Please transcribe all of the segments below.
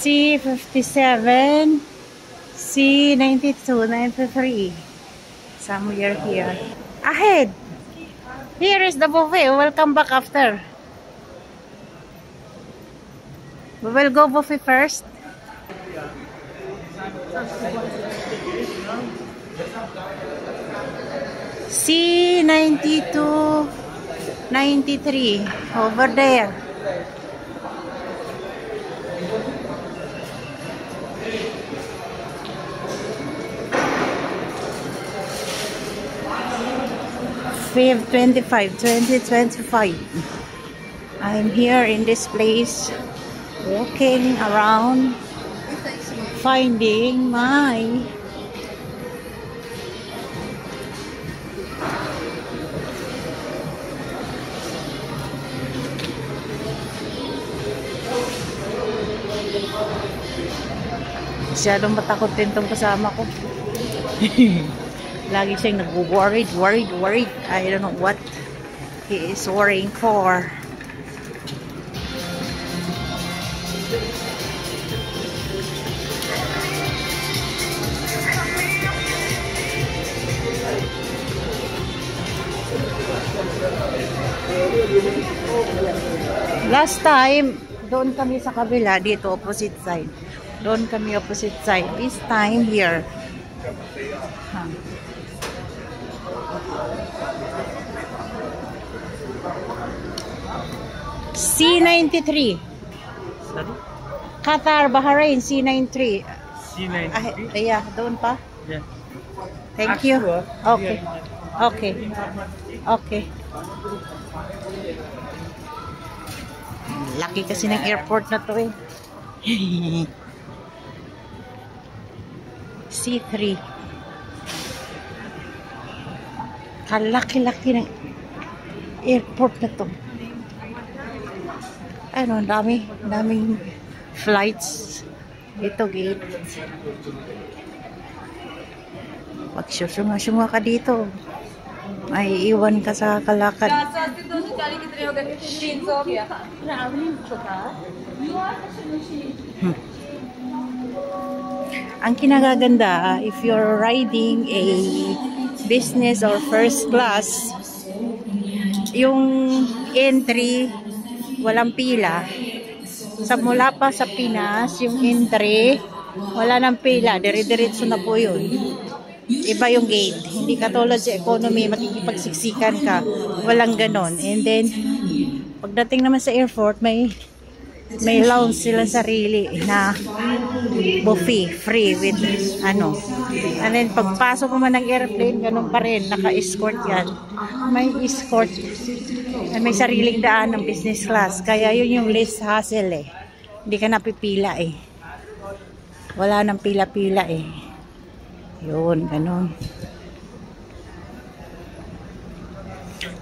C57, C92, 93. Somewhere here. Ahead! Here is the buffet. We'll come back after. We will go buffet first. C92, 93. Over there. Feb 25, 2025. I'm here in this place, walking around, finding my masyadong matakot din tong kasama ko. Lagi siyang nag-worried. I don't know what he is worrying for. Last time, doon kami sa kabila, dito opposite side. Doon kami opposite side. This time here. C93. Qatar, Bahrain, C93. C93? Yeah, doon pa? Yeah. Thank you. Okay. Okay. Okay. Laki kasi ng airport na to eh. C3. Kalaki-laki ng airport na to. Ano, daming flights. Ito gate. Pag syunga ka dito, may iwan ka sa kalakad. Ang kinagaganda, if you're riding a business or first class, yung entry walang pila. Sa mula pa sa Pinas, yung entry wala nang pila, dire-diretso na po yun. Iba yung gate. Hindi katulad sa economy, makikipagsiksikan ka. Walang ganon. And then, pagdating naman sa airport, may lounge sila sarili na buffet, free with ano. And then, pagpasok mo man ng airplane, ganon pa rin. Naka-escort yan. May escort. May sariling daan ng business class. Kaya yun yung less hassle eh. Hindi ka napipila eh. Wala nang pila-pila eh. Yun, ganun.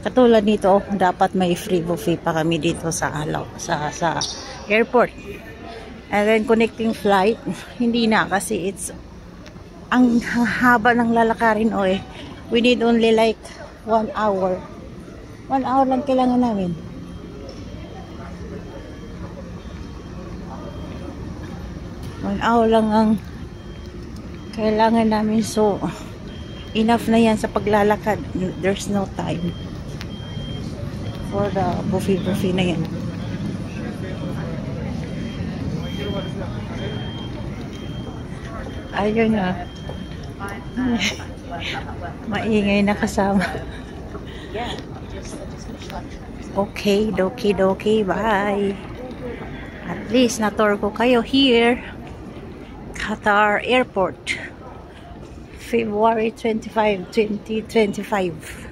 Katulad nito, dapat may free buffet pa kami dito sa airport. And then connecting flight, hindi na kasi it's ang haba ng lalakarin eh. We need only like 1 hour. 1 hour lang kailangan namin. One hour lang ang kailangan namin, so enough na yan sa paglalakad. There's no time for the buffet na yan. Ayun nga. Maingay na kasama. Okay, doki, bye. At least na-tour ko kayo here. Qatar Airport, February 25, 2025.